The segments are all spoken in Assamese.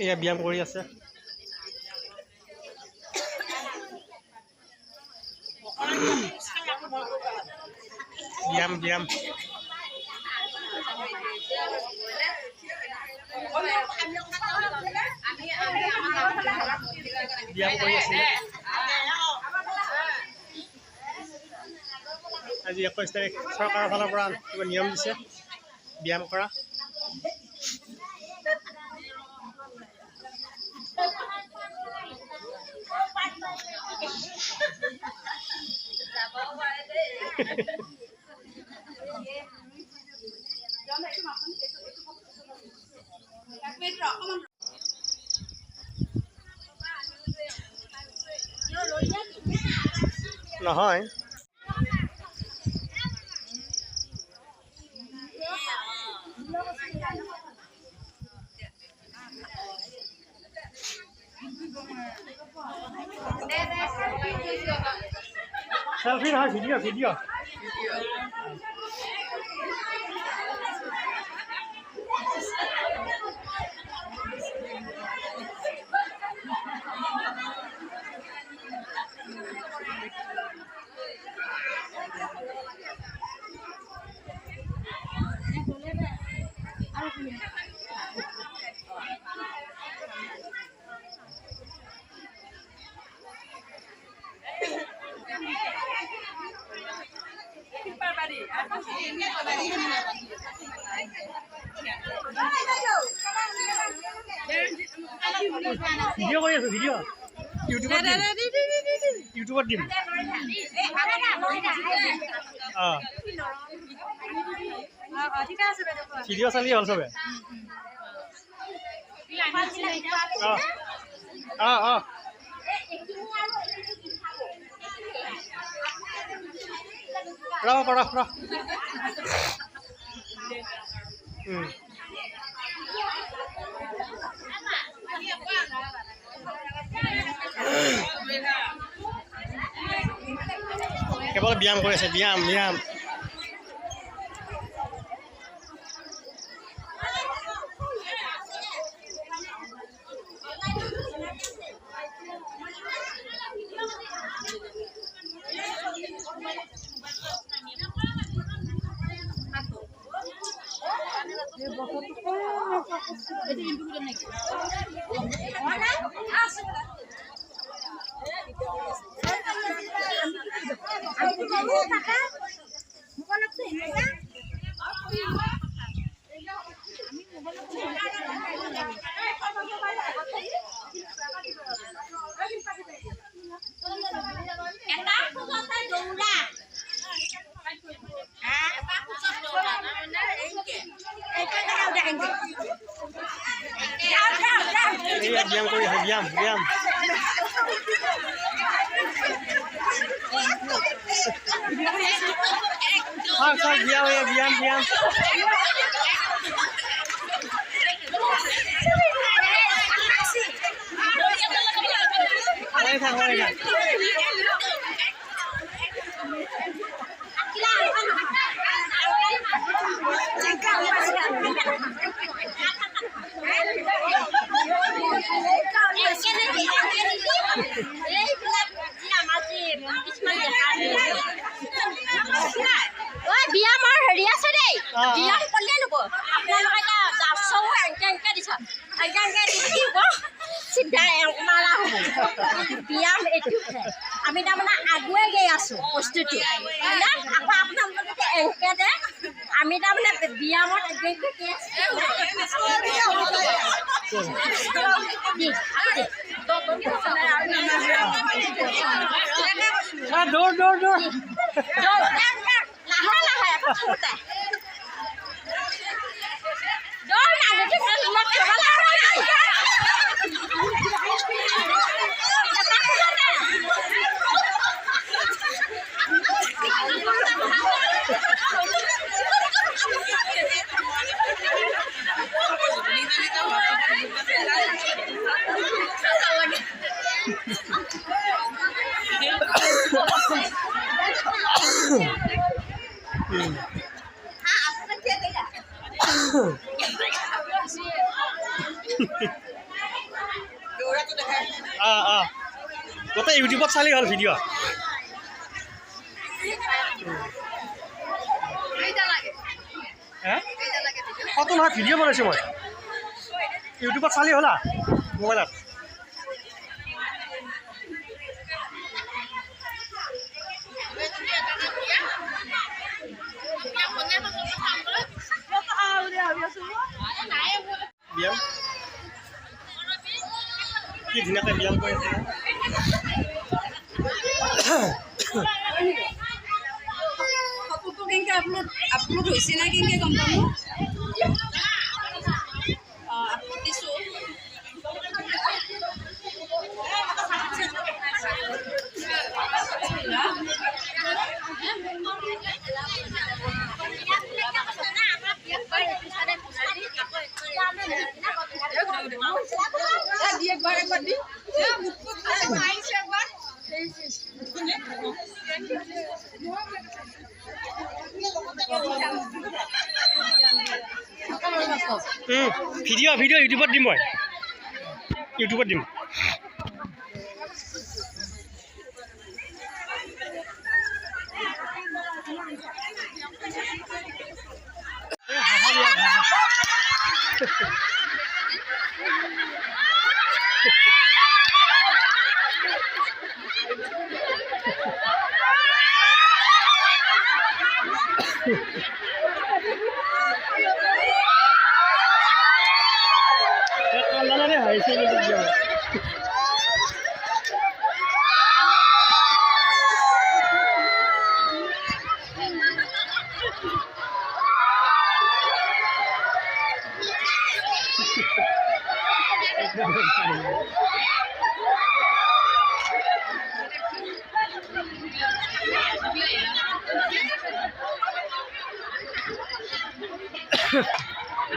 এয়া ব্যায়াম কৰি আছে। ব্যায়াম ব্যায়াম ব্যায়াম কৰি আছে। আজি 21 তাৰিখ চৰকাৰৰ ফালৰ পৰা কিবা নিয়ম দিছে ব্যায়াম কৰা। নহয় সেলফি নহয় ভিডিঅ' ভিডিঅ' ভিডিঅ' কৰি আছো ভিডিঅ' ইউটিউবত দিম। ভিডিঅ' চালি হ'ল চবে। ৰহ কেৱল ব্যায়াম কৰি আছে। ব্যায়াম ব্যায়াম ব্যায়াম কৰি আছে। ব্যায়াম ব্যায়াম ব্যায়াম ব্যায়াম ব্যায়ামৰ হেৰি আছে দেই। ব্যায়াম কৰিলে ল'ব আপোনালোকে চিধা মাৰা হ'ব। ব্যায়াম এইটো আমি তাৰমানে আগুৱাই গৈ আছোঁ বস্তুটো আকৌ আপোনালোকে এনেকৈ দে আমি তাৰমানে ব্যায়ামত লাহে লাহে গোটেই ইউটিউবত চালেই হ'ল ভিডিঅ' ফটো নহয় ভিডিঅ' বনাইছোঁ মই ইউটিউবত চালেই হ'লা মোবাইলত ব্যায়াম কি ধুনীয়াকৈ ব্যায়াম কৰি আছে ফটোটো কেনেকৈ আপলোড হৈছে না কেনেকৈ গম পাম আপলোড দিছোঁ একবাৰ দি ভিডিঅ' ইউটিউবত দিম মই ইউটিউবত দিম কান্দানে হাইছে কিন্তু ব্যায়াম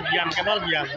ব্যায়াম কেৱল ব্যায়াম